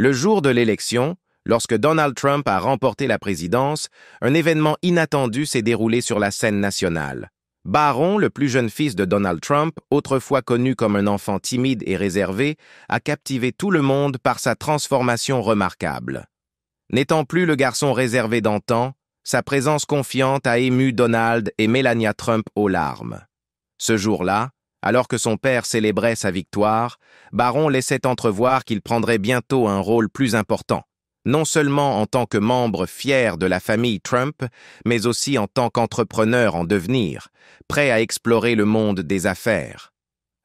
Le jour de l'élection, lorsque Donald Trump a remporté la présidence, un événement inattendu s'est déroulé sur la scène nationale. Barron, le plus jeune fils de Donald Trump, autrefois connu comme un enfant timide et réservé, a captivé tout le monde par sa transformation remarquable. N'étant plus le garçon réservé d'antan, sa présence confiante a ému Donald et Melania Trump aux larmes. Ce jour-là, alors que son père célébrait sa victoire, Barron laissait entrevoir qu'il prendrait bientôt un rôle plus important, non seulement en tant que membre fier de la famille Trump, mais aussi en tant qu'entrepreneur en devenir, prêt à explorer le monde des affaires.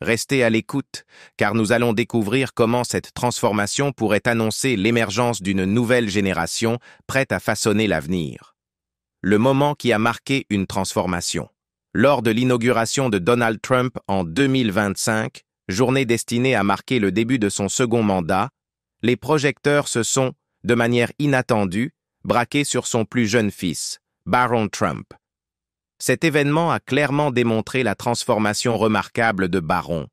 Restez à l'écoute, car nous allons découvrir comment cette transformation pourrait annoncer l'émergence d'une nouvelle génération prête à façonner l'avenir. Le moment qui a marqué une transformation. Lors de l'inauguration de Donald Trump en 2025, journée destinée à marquer le début de son second mandat, les projecteurs se sont, de manière inattendue, braqués sur son plus jeune fils, Barron Trump. Cet événement a clairement démontré la transformation remarquable de Barron,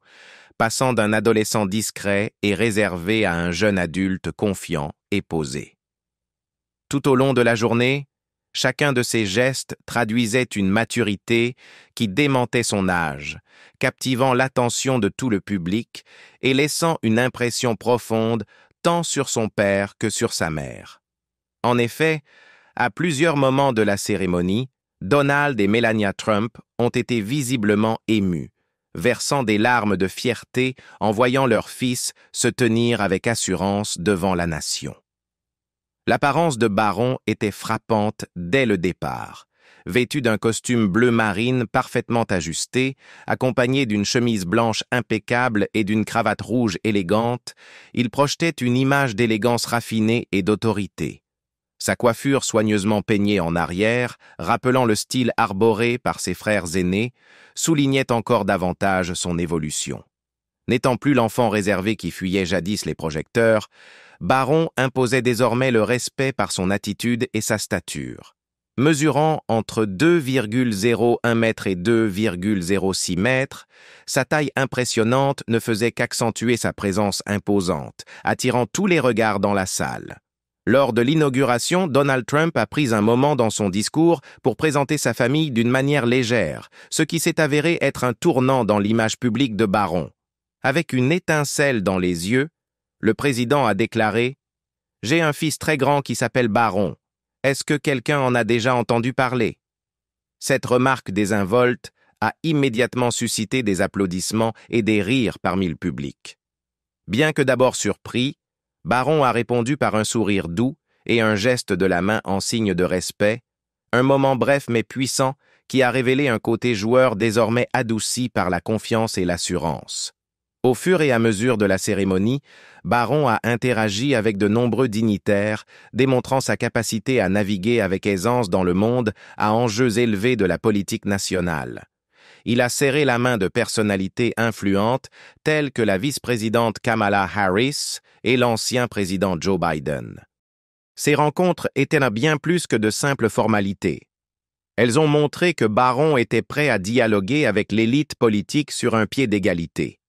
passant d'un adolescent discret et réservé à un jeune adulte confiant et posé. Tout au long de la journée, chacun de ses gestes traduisait une maturité qui démentait son âge, captivant l'attention de tout le public et laissant une impression profonde tant sur son père que sur sa mère. En effet, à plusieurs moments de la cérémonie, Donald et Melania Trump ont été visiblement émus, versant des larmes de fierté en voyant leur fils se tenir avec assurance devant la nation. L'apparence de Barron était frappante dès le départ. Vêtu d'un costume bleu marine parfaitement ajusté, accompagné d'une chemise blanche impeccable et d'une cravate rouge élégante, il projetait une image d'élégance raffinée et d'autorité. Sa coiffure soigneusement peignée en arrière, rappelant le style arboré par ses frères aînés, soulignait encore davantage son évolution. N'étant plus l'enfant réservé qui fuyait jadis les projecteurs, Barron imposait désormais le respect par son attitude et sa stature. Mesurant entre 2,01 mètres et 2,06 mètres, sa taille impressionnante ne faisait qu'accentuer sa présence imposante, attirant tous les regards dans la salle. Lors de l'inauguration, Donald Trump a pris un moment dans son discours pour présenter sa famille d'une manière légère, ce qui s'est avéré être un tournant dans l'image publique de Barron. Avec une étincelle dans les yeux, le président a déclaré « J'ai un fils très grand qui s'appelle Barron. Est-ce que quelqu'un en a déjà entendu parler ?» Cette remarque désinvolte a immédiatement suscité des applaudissements et des rires parmi le public. Bien que d'abord surpris, Barron a répondu par un sourire doux et un geste de la main en signe de respect, un moment bref mais puissant qui a révélé un côté joueur désormais adouci par la confiance et l'assurance. Au fur et à mesure de la cérémonie, Barron a interagi avec de nombreux dignitaires, démontrant sa capacité à naviguer avec aisance dans le monde à enjeux élevés de la politique nationale. Il a serré la main de personnalités influentes telles que la vice-présidente Kamala Harris et l'ancien président Joe Biden. Ces rencontres étaient bien plus que de simples formalités. Elles ont montré que Barron était prêt à dialoguer avec l'élite politique sur un pied d'égalité.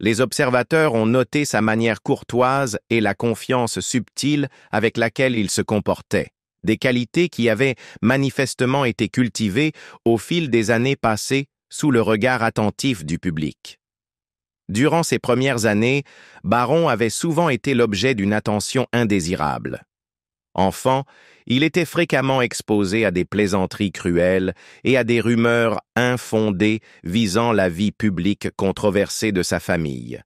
Les observateurs ont noté sa manière courtoise et la confiance subtile avec laquelle il se comportait, des qualités qui avaient manifestement été cultivées au fil des années passées sous le regard attentif du public. Durant ses premières années, Barron avait souvent été l'objet d'une attention indésirable. Enfant, il était fréquemment exposé à des plaisanteries cruelles et à des rumeurs infondées visant la vie publique controversée de sa famille.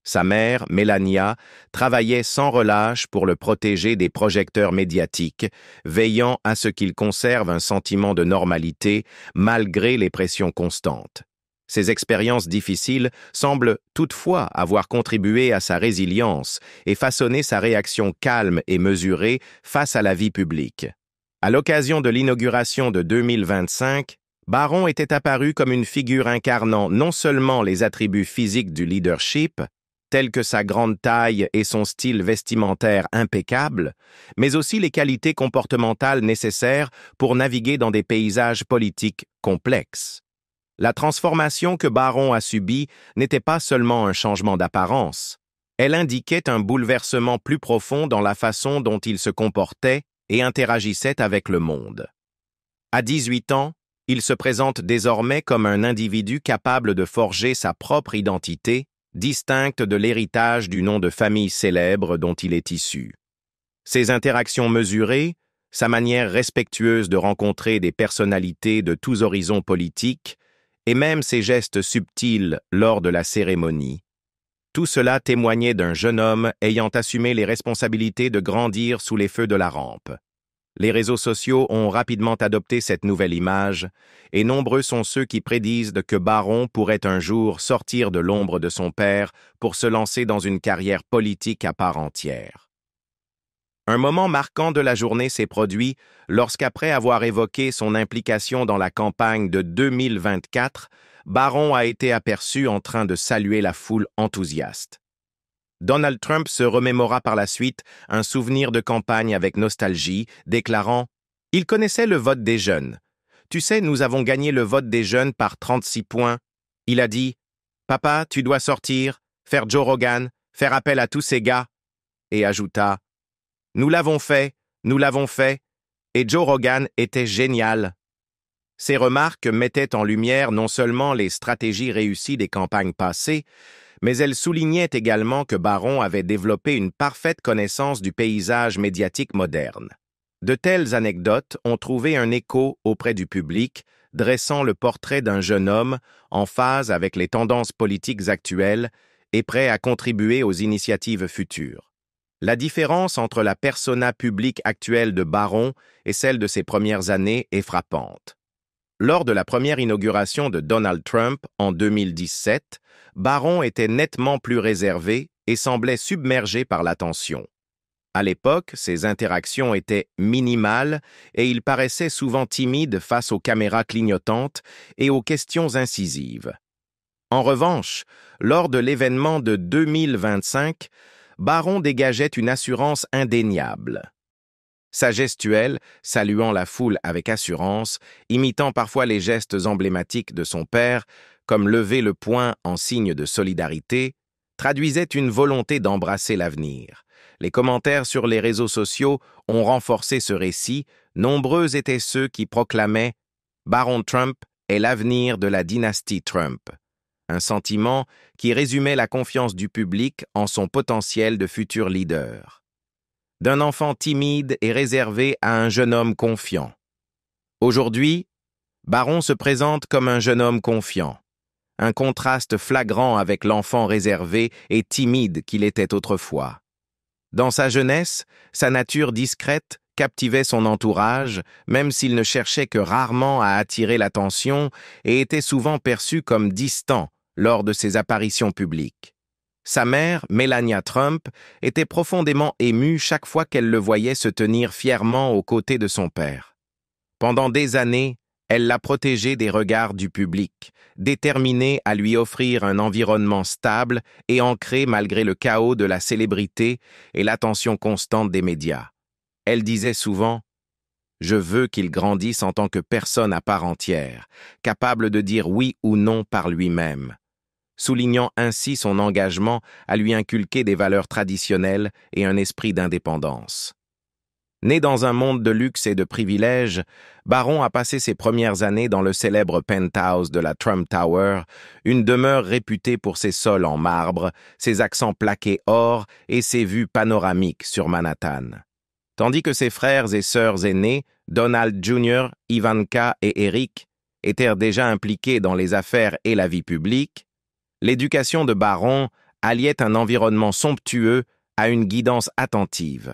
Sa mère, Melania, travaillait sans relâche pour le protéger des projecteurs médiatiques, veillant à ce qu'il conserve un sentiment de normalité malgré les pressions constantes. Ces expériences difficiles semblent toutefois avoir contribué à sa résilience et façonné sa réaction calme et mesurée face à la vie publique. À l'occasion de l'inauguration de 2025, Barron était apparu comme une figure incarnant non seulement les attributs physiques du leadership, tels que sa grande taille et son style vestimentaire impeccable, mais aussi les qualités comportementales nécessaires pour naviguer dans des paysages politiques complexes. La transformation que Barron a subie n'était pas seulement un changement d'apparence, Elle indiquait un bouleversement plus profond dans la façon dont il se comportait et interagissait avec le monde. À 18 ans, il se présente désormais comme un individu capable de forger sa propre identité, distincte de l'héritage du nom de famille célèbre dont il est issu. Ses interactions mesurées, sa manière respectueuse de rencontrer des personnalités de tous horizons politiques, et même ses gestes subtils lors de la cérémonie. Tout cela témoignait d'un jeune homme ayant assumé les responsabilités de grandir sous les feux de la rampe. Les réseaux sociaux ont rapidement adopté cette nouvelle image, et nombreux sont ceux qui prédisent que Barron pourrait un jour sortir de l'ombre de son père pour se lancer dans une carrière politique à part entière. Un moment marquant de la journée s'est produit lorsqu'après avoir évoqué son implication dans la campagne de 2024, Barron a été aperçu en train de saluer la foule enthousiaste. Donald Trump se remémora par la suite un souvenir de campagne avec nostalgie, déclarant « Il connaissait le vote des jeunes. Tu sais, nous avons gagné le vote des jeunes par 36 points. Il a dit « Papa, tu dois sortir, faire Joe Rogan, faire appel à tous ces gars. » Et ajouta « nous l'avons fait, et Joe Rogan était génial. » Ces remarques mettaient en lumière non seulement les stratégies réussies des campagnes passées, mais elles soulignaient également que Barron avait développé une parfaite connaissance du paysage médiatique moderne. De telles anecdotes ont trouvé un écho auprès du public, dressant le portrait d'un jeune homme en phase avec les tendances politiques actuelles et prêt à contribuer aux initiatives futures. La différence entre la persona publique actuelle de Barron et celle de ses premières années est frappante. Lors de la première inauguration de Donald Trump en 2017, Barron était nettement plus réservé et semblait submergé par l'attention. À l'époque, ses interactions étaient minimales et il paraissait souvent timide face aux caméras clignotantes et aux questions incisives. En revanche, lors de l'événement de 2025, Barron dégageait une assurance indéniable. Sa gestuelle, saluant la foule avec assurance, imitant parfois les gestes emblématiques de son père, comme lever le poing en signe de solidarité, traduisait une volonté d'embrasser l'avenir. Les commentaires sur les réseaux sociaux ont renforcé ce récit, nombreux étaient ceux qui proclamaient « Barron Trump est l'avenir de la dynastie Trump », un sentiment qui résumait la confiance du public en son potentiel de futur leader. D'un enfant timide et réservé à un jeune homme confiant. Aujourd'hui, Barron se présente comme un jeune homme confiant, un contraste flagrant avec l'enfant réservé et timide qu'il était autrefois. Dans sa jeunesse, sa nature discrète captivait son entourage, même s'il ne cherchait que rarement à attirer l'attention et était souvent perçu comme distant lors de ses apparitions publiques. Sa mère, Melania Trump, était profondément émue chaque fois qu'elle le voyait se tenir fièrement aux côtés de son père. Pendant des années, elle l'a protégé des regards du public, déterminée à lui offrir un environnement stable et ancré malgré le chaos de la célébrité et l'attention constante des médias. Elle disait souvent « Je veux qu'il grandisse en tant que personne à part entière, capable de dire oui ou non par lui-même », soulignant ainsi son engagement à lui inculquer des valeurs traditionnelles et un esprit d'indépendance. Né dans un monde de luxe et de privilèges, Barron a passé ses premières années dans le célèbre penthouse de la Trump Tower, une demeure réputée pour ses sols en marbre, ses accents plaqués or et ses vues panoramiques sur Manhattan. Tandis que ses frères et sœurs aînés, Donald Jr., Ivanka et Eric, étaient déjà impliqués dans les affaires et la vie publique, l'éducation de Barron alliait un environnement somptueux à une guidance attentive.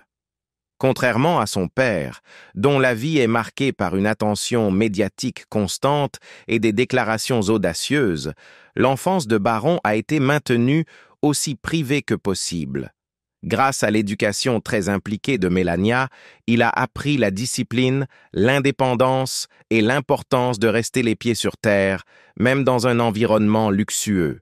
Contrairement à son père, dont la vie est marquée par une attention médiatique constante et des déclarations audacieuses, l'enfance de Barron a été maintenue aussi privée que possible. Grâce à l'éducation très impliquée de Melania, il a appris la discipline, l'indépendance et l'importance de rester les pieds sur terre, même dans un environnement luxueux.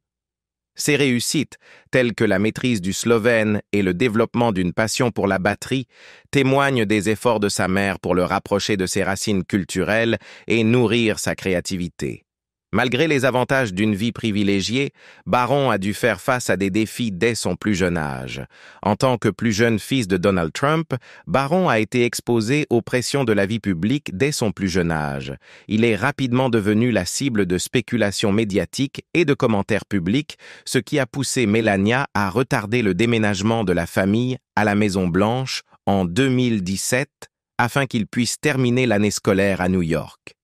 Ses réussites, telles que la maîtrise du slovène et le développement d'une passion pour la batterie, témoignent des efforts de sa mère pour le rapprocher de ses racines culturelles et nourrir sa créativité. Malgré les avantages d'une vie privilégiée, Barron a dû faire face à des défis dès son plus jeune âge. En tant que plus jeune fils de Donald Trump, Barron a été exposé aux pressions de la vie publique dès son plus jeune âge. Il est rapidement devenu la cible de spéculations médiatiques et de commentaires publics, ce qui a poussé Melania à retarder le déménagement de la famille à la Maison-Blanche en 2017 afin qu'il puisse terminer l'année scolaire à New York.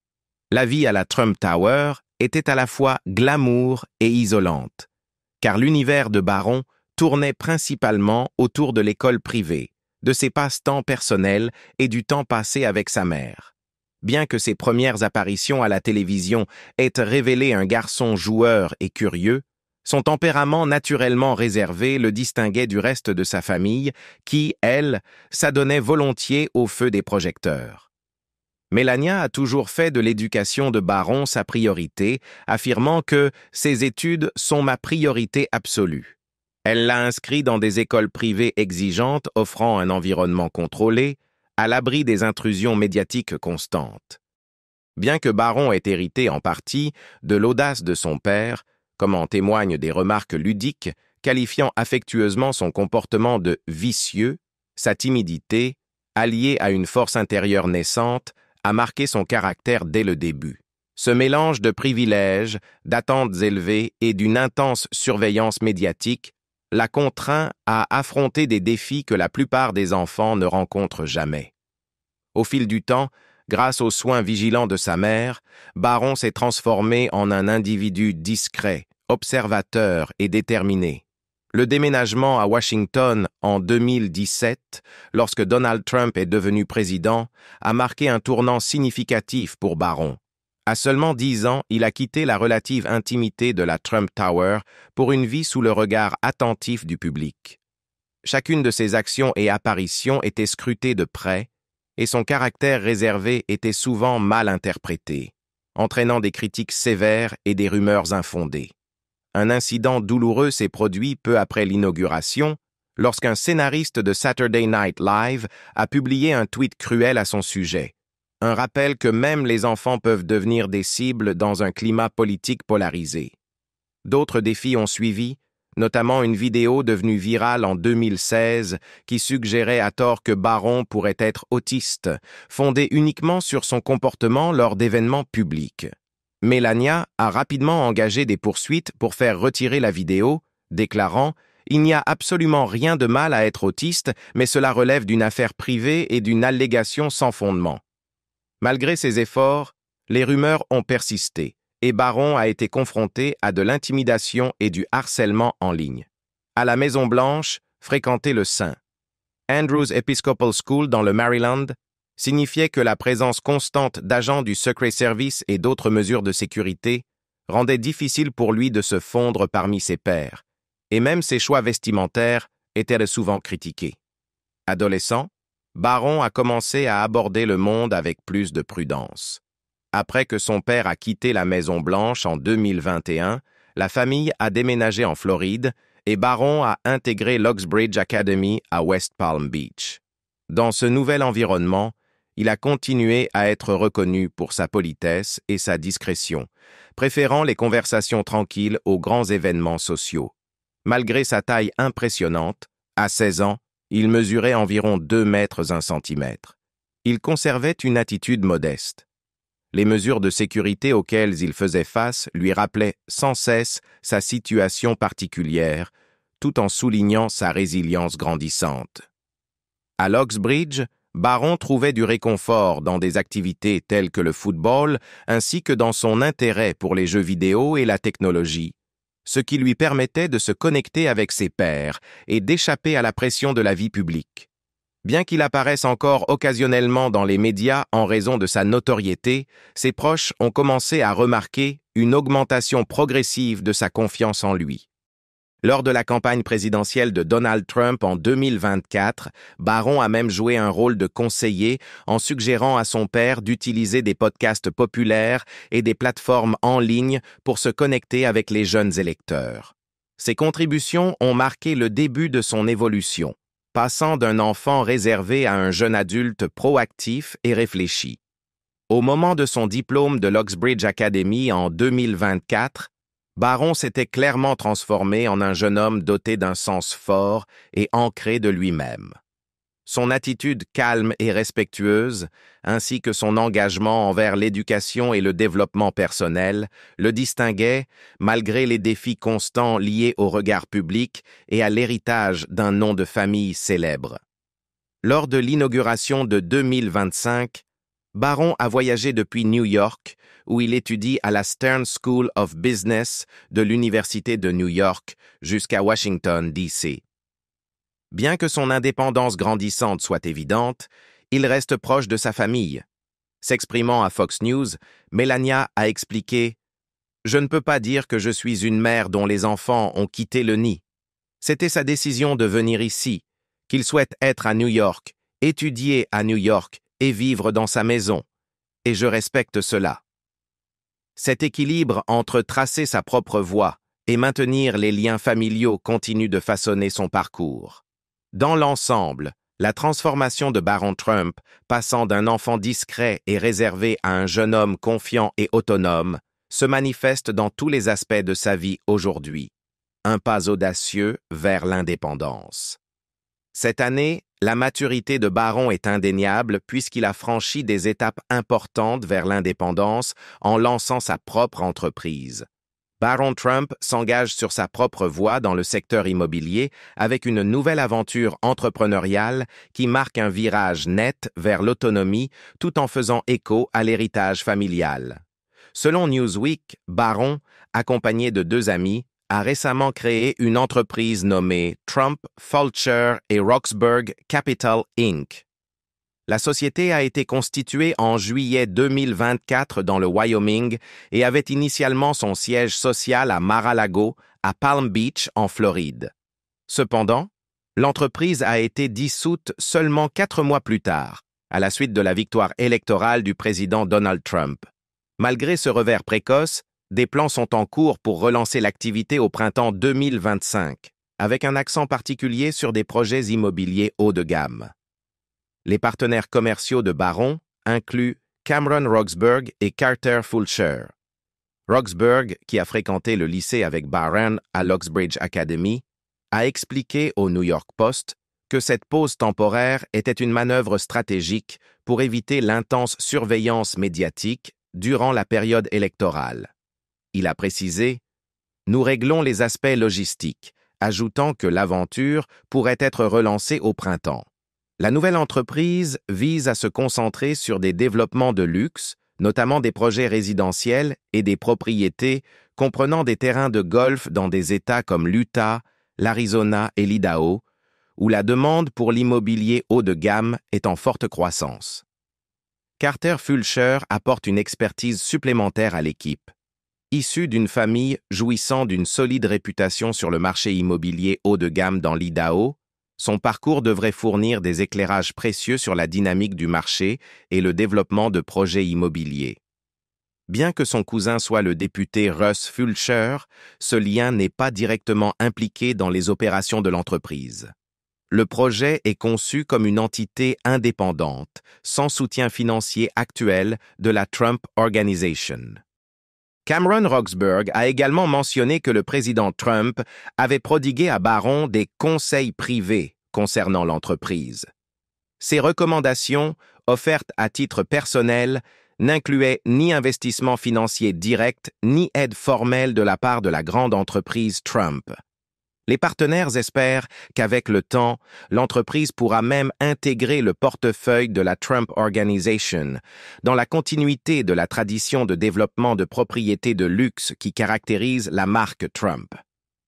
La vie à la Trump Tower était à la fois glamour et isolante, car l'univers de Barron tournait principalement autour de l'école privée, de ses passe-temps personnels et du temps passé avec sa mère. Bien que ses premières apparitions à la télévision aient révélé un garçon joueur et curieux, son tempérament naturellement réservé le distinguait du reste de sa famille qui, elle, s'adonnait volontiers au feu des projecteurs. Melania a toujours fait de l'éducation de Barron sa priorité, affirmant que « ses études sont ma priorité absolue ». Elle l'a inscrit dans des écoles privées exigeantes offrant un environnement contrôlé, à l'abri des intrusions médiatiques constantes. Bien que Barron ait hérité en partie de l'audace de son père, comme en témoignent des remarques ludiques qualifiant affectueusement son comportement de « vicieux », sa timidité, alliée à une force intérieure naissante, a marqué son caractère dès le début. Ce mélange de privilèges, d'attentes élevées et d'une intense surveillance médiatique l'a contraint à affronter des défis que la plupart des enfants ne rencontrent jamais. Au fil du temps, grâce aux soins vigilants de sa mère, Barron s'est transformé en un individu discret, observateur et déterminé. Le déménagement à Washington en 2017, lorsque Donald Trump est devenu président, a marqué un tournant significatif pour Barron. À seulement 10 ans, il a quitté la relative intimité de la Trump Tower pour une vie sous le regard attentif du public. Chacune de ses actions et apparitions était scrutée de près, et son caractère réservé était souvent mal interprété, entraînant des critiques sévères et des rumeurs infondées. Un incident douloureux s'est produit peu après l'inauguration, lorsqu'un scénariste de Saturday Night Live a publié un tweet cruel à son sujet. Un rappel que même les enfants peuvent devenir des cibles dans un climat politique polarisé. D'autres défis ont suivi, notamment une vidéo devenue virale en 2016 qui suggérait à tort que Barron pourrait être autiste, fondée uniquement sur son comportement lors d'événements publics. Melania a rapidement engagé des poursuites pour faire retirer la vidéo, déclarant « Il n'y a absolument rien de mal à être autiste, mais cela relève d'une affaire privée et d'une allégation sans fondement. » Malgré ses efforts, les rumeurs ont persisté et Barron a été confronté à de l'intimidation et du harcèlement en ligne. À la Maison-Blanche, fréquenter le St. Andrews Episcopal School dans le Maryland signifiait que la présence constante d'agents du Secret Service et d'autres mesures de sécurité rendait difficile pour lui de se fondre parmi ses pairs, et même ses choix vestimentaires étaient souvent critiqués. Adolescent, Barron a commencé à aborder le monde avec plus de prudence. Après que son père a quitté la Maison-Blanche en 2021, la famille a déménagé en Floride et Barron a intégré l'Oxbridge Academy à West Palm Beach. Dans ce nouvel environnement, il a continué à être reconnu pour sa politesse et sa discrétion, préférant les conversations tranquilles aux grands événements sociaux. Malgré sa taille impressionnante, à 16 ans, il mesurait environ 2 mètres 1 centimètre. Il conservait une attitude modeste. Les mesures de sécurité auxquelles il faisait face lui rappelaient sans cesse sa situation particulière, tout en soulignant sa résilience grandissante. À l'Oxbridge, Barron trouvait du réconfort dans des activités telles que le football, ainsi que dans son intérêt pour les jeux vidéo et la technologie, ce qui lui permettait de se connecter avec ses pairs et d'échapper à la pression de la vie publique. Bien qu'il apparaisse encore occasionnellement dans les médias en raison de sa notoriété, ses proches ont commencé à remarquer une augmentation progressive de sa confiance en lui. Lors de la campagne présidentielle de Donald Trump en 2024, Barron a même joué un rôle de conseiller en suggérant à son père d'utiliser des podcasts populaires et des plateformes en ligne pour se connecter avec les jeunes électeurs. Ces contributions ont marqué le début de son évolution, passant d'un enfant réservé à un jeune adulte proactif et réfléchi. Au moment de son diplôme de l'Oxbridge Academy en 2024, Barron s'était clairement transformé en un jeune homme doté d'un sens fort et ancré de lui-même. Son attitude calme et respectueuse, ainsi que son engagement envers l'éducation et le développement personnel, le distinguaient malgré les défis constants liés au regard public et à l'héritage d'un nom de famille célèbre. Lors de l'inauguration de 2025, Barron a voyagé depuis New York, où il étudie à la Stern School of Business de l'Université de New York, jusqu'à Washington, D.C. Bien que son indépendance grandissante soit évidente, il reste proche de sa famille. S'exprimant à Fox News, Melania a expliqué « Je ne peux pas dire que je suis une mère dont les enfants ont quitté le nid. C'était sa décision de venir ici, qu'il souhaite être à New York, étudier à New York et vivre dans sa maison. Et je respecte cela. » Cet équilibre entre tracer sa propre voie et maintenir les liens familiaux continue de façonner son parcours. Dans l'ensemble, la transformation de Barron Trump, passant d'un enfant discret et réservé à un jeune homme confiant et autonome, se manifeste dans tous les aspects de sa vie aujourd'hui. Un pas audacieux vers l'indépendance. Cette année, la maturité de Barron est indéniable puisqu'il a franchi des étapes importantes vers l'indépendance en lançant sa propre entreprise. Barron Trump s'engage sur sa propre voie dans le secteur immobilier avec une nouvelle aventure entrepreneuriale qui marque un virage net vers l'autonomie tout en faisant écho à l'héritage familial. Selon Newsweek, Barron, accompagné de 2 amis, a récemment créé une entreprise nommée Trump, Fulcher et Roxburgh Capital Inc. La société a été constituée en juillet 2024 dans le Wyoming et avait initialement son siège social à Mar-a-Lago, à Palm Beach, en Floride. Cependant, l'entreprise a été dissoute seulement 4 mois plus tard, à la suite de la victoire électorale du président Donald Trump. Malgré ce revers précoce, des plans sont en cours pour relancer l'activité au printemps 2025, avec un accent particulier sur des projets immobiliers haut de gamme. Les partenaires commerciaux de Barron incluent Cameron Roxburgh et Carter Fulcher. Roxburgh, qui a fréquenté le lycée avec Barron à l'Oxbridge Academy, a expliqué au New York Post que cette pause temporaire était une manœuvre stratégique pour éviter l'intense surveillance médiatique durant la période électorale. Il a précisé « Nous réglons les aspects logistiques », ajoutant que l'aventure pourrait être relancée au printemps. La nouvelle entreprise vise à se concentrer sur des développements de luxe, notamment des projets résidentiels et des propriétés comprenant des terrains de golf dans des États comme l'Utah, l'Arizona et l'Idaho, où la demande pour l'immobilier haut de gamme est en forte croissance. Carter Fulcher apporte une expertise supplémentaire à l'équipe. Issu d'une famille jouissant d'une solide réputation sur le marché immobilier haut de gamme dans l'Idaho, son parcours devrait fournir des éclairages précieux sur la dynamique du marché et le développement de projets immobiliers. Bien que son cousin soit le député Russ Fulcher, ce lien n'est pas directement impliqué dans les opérations de l'entreprise. Le projet est conçu comme une entité indépendante, sans soutien financier actuel de la Trump Organization. Cameron Roxburgh a également mentionné que le président Trump avait prodigué à Barron des conseils privés concernant l'entreprise. Ces recommandations, offertes à titre personnel, n'incluaient ni investissement financier direct ni aide formelle de la part de la grande entreprise Trump. Les partenaires espèrent qu'avec le temps, l'entreprise pourra même intégrer le portefeuille de la Trump Organization, dans la continuité de la tradition de développement de propriétés de luxe qui caractérise la marque Trump.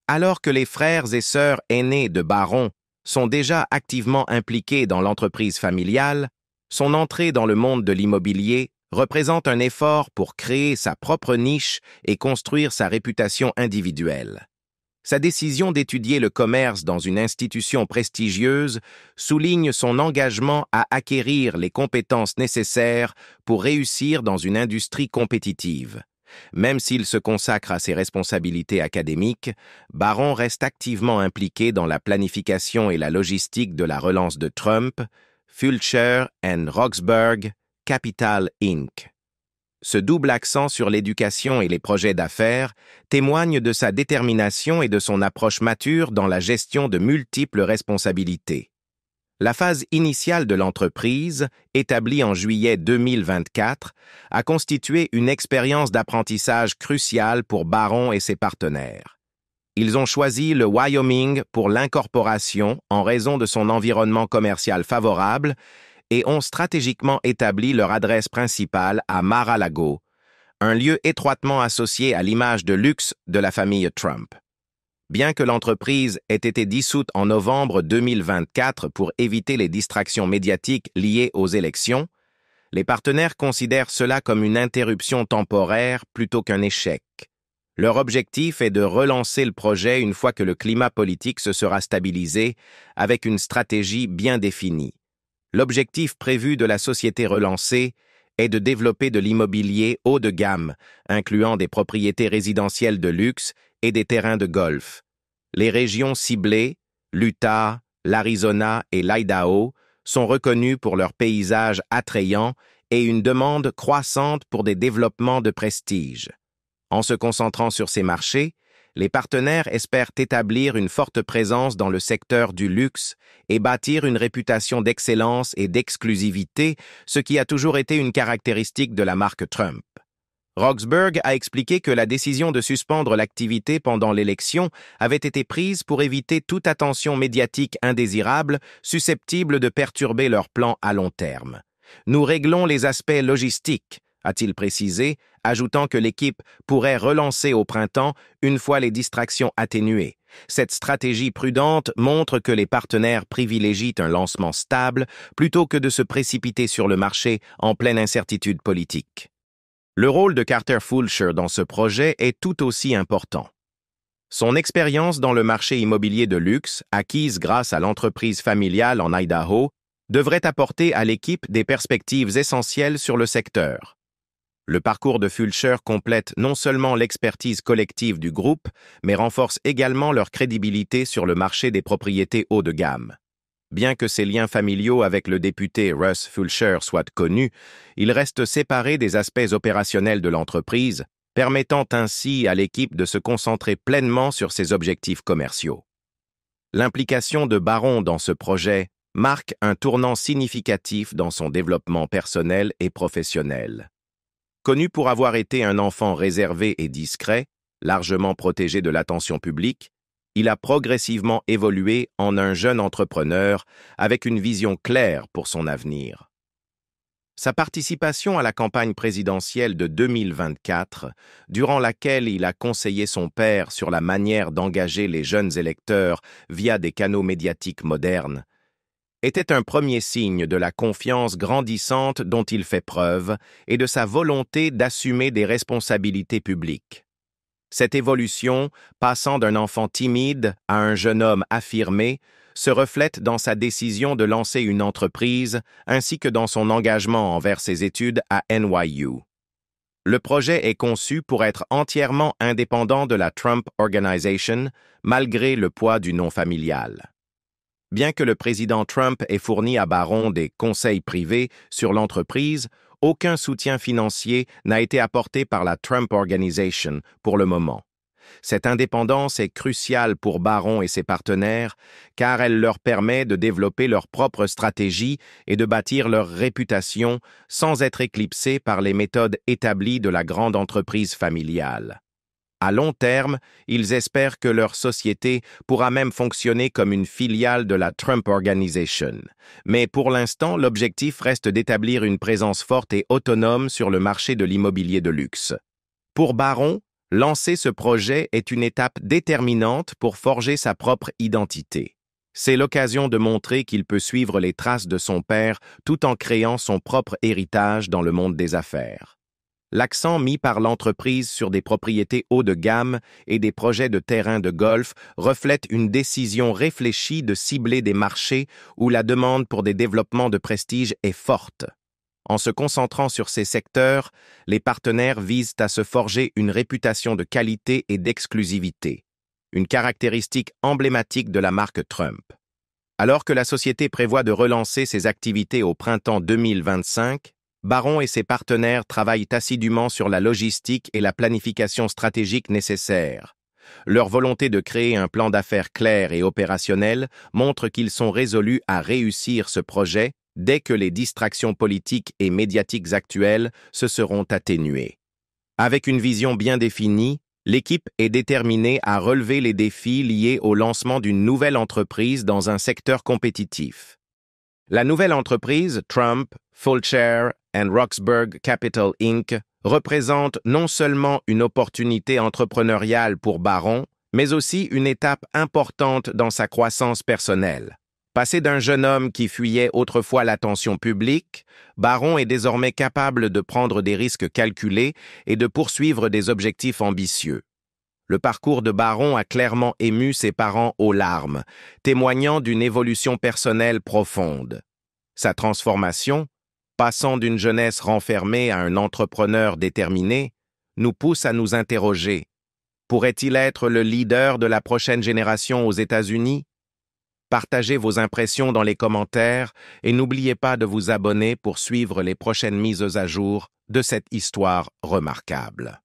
Alors que les frères et sœurs aînés de Barron sont déjà activement impliqués dans l'entreprise familiale, son entrée dans le monde de l'immobilier représente un effort pour créer sa propre niche et construire sa réputation individuelle. Sa décision d'étudier le commerce dans une institution prestigieuse souligne son engagement à acquérir les compétences nécessaires pour réussir dans une industrie compétitive. Même s'il se consacre à ses responsabilités académiques, Barron reste activement impliqué dans la planification et la logistique de la relance de Trump, Fulcher and Roxburgh Capital Inc. Ce double accent sur l'éducation et les projets d'affaires témoigne de sa détermination et de son approche mature dans la gestion de multiples responsabilités. La phase initiale de l'entreprise, établie en juillet 2024, a constitué une expérience d'apprentissage cruciale pour Barron et ses partenaires. Ils ont choisi le Wyoming pour l'incorporation en raison de son environnement commercial favorable et ont stratégiquement établi leur adresse principale à Mar-a-Lago, un lieu étroitement associé à l'image de luxe de la famille Trump. Bien que l'entreprise ait été dissoute en novembre 2024 pour éviter les distractions médiatiques liées aux élections, les partenaires considèrent cela comme une interruption temporaire plutôt qu'un échec. Leur objectif est de relancer le projet une fois que le climat politique se sera stabilisé avec une stratégie bien définie. L'objectif prévu de la société relancée est de développer de l'immobilier haut de gamme, incluant des propriétés résidentielles de luxe et des terrains de golf. Les régions ciblées, l'Utah, l'Arizona et l'Idaho, sont reconnues pour leurs paysages attrayants et une demande croissante pour des développements de prestige. En se concentrant sur ces marchés, les partenaires espèrent établir une forte présence dans le secteur du luxe et bâtir une réputation d'excellence et d'exclusivité, ce qui a toujours été une caractéristique de la marque Trump. Roxburgh a expliqué que la décision de suspendre l'activité pendant l'élection avait été prise pour éviter toute attention médiatique indésirable susceptible de perturber leurs plans à long terme. « Nous réglons les aspects logistiques », a-t-il précisé, ajoutant que l'équipe pourrait relancer au printemps une fois les distractions atténuées. Cette stratégie prudente montre que les partenaires privilégient un lancement stable plutôt que de se précipiter sur le marché en pleine incertitude politique. Le rôle de Carter Fulcher dans ce projet est tout aussi important. Son expérience dans le marché immobilier de luxe, acquise grâce à l'entreprise familiale en Idaho, devrait apporter à l'équipe des perspectives essentielles sur le secteur. Le parcours de Fulcher complète non seulement l'expertise collective du groupe, mais renforce également leur crédibilité sur le marché des propriétés haut de gamme. Bien que ses liens familiaux avec le député Russ Fulcher soient connus, il reste séparé des aspects opérationnels de l'entreprise, permettant ainsi à l'équipe de se concentrer pleinement sur ses objectifs commerciaux. L'implication de Barron dans ce projet marque un tournant significatif dans son développement personnel et professionnel. Connu pour avoir été un enfant réservé et discret, largement protégé de l'attention publique, il a progressivement évolué en un jeune entrepreneur avec une vision claire pour son avenir. Sa participation à la campagne présidentielle de 2024, durant laquelle il a conseillé son père sur la manière d'engager les jeunes électeurs via des canaux médiatiques modernes, était un premier signe de la confiance grandissante dont il fait preuve et de sa volonté d'assumer des responsabilités publiques. Cette évolution, passant d'un enfant timide à un jeune homme affirmé, se reflète dans sa décision de lancer une entreprise ainsi que dans son engagement envers ses études à NYU. Le projet est conçu pour être entièrement indépendant de la Trump Organization, malgré le poids du nom familial. Bien que le président Trump ait fourni à Barron des conseils privés sur l'entreprise, aucun soutien financier n'a été apporté par la Trump Organization pour le moment. Cette indépendance est cruciale pour Barron et ses partenaires car elle leur permet de développer leur propre stratégie et de bâtir leur réputation sans être éclipsés par les méthodes établies de la grande entreprise familiale. À long terme, ils espèrent que leur société pourra même fonctionner comme une filiale de la Trump Organization. Mais pour l'instant, l'objectif reste d'établir une présence forte et autonome sur le marché de l'immobilier de luxe. Pour Barron, lancer ce projet est une étape déterminante pour forger sa propre identité. C'est l'occasion de montrer qu'il peut suivre les traces de son père tout en créant son propre héritage dans le monde des affaires. L'accent mis par l'entreprise sur des propriétés haut de gamme et des projets de terrains de golf reflète une décision réfléchie de cibler des marchés où la demande pour des développements de prestige est forte. En se concentrant sur ces secteurs, les partenaires visent à se forger une réputation de qualité et d'exclusivité, une caractéristique emblématique de la marque Trump. Alors que la société prévoit de relancer ses activités au printemps 2025, Baron et ses partenaires travaillent assidûment sur la logistique et la planification stratégique nécessaires. Leur volonté de créer un plan d'affaires clair et opérationnel montre qu'ils sont résolus à réussir ce projet dès que les distractions politiques et médiatiques actuelles se seront atténuées. Avec une vision bien définie, l'équipe est déterminée à relever les défis liés au lancement d'une nouvelle entreprise dans un secteur compétitif. La nouvelle entreprise, Trump, Fulcher and Roxburgh Capital Inc., représente non seulement une opportunité entrepreneuriale pour Baron, mais aussi une étape importante dans sa croissance personnelle. Passé d'un jeune homme qui fuyait autrefois l'attention publique, Baron est désormais capable de prendre des risques calculés et de poursuivre des objectifs ambitieux. Le parcours de Baron a clairement ému ses parents aux larmes, témoignant d'une évolution personnelle profonde. Sa transformation, passant d'une jeunesse renfermée à un entrepreneur déterminé, nous pousse à nous interroger. Pourrait-il être le leader de la prochaine génération aux États-Unis? Partagez vos impressions dans les commentaires et n'oubliez pas de vous abonner pour suivre les prochaines mises à jour de cette histoire remarquable.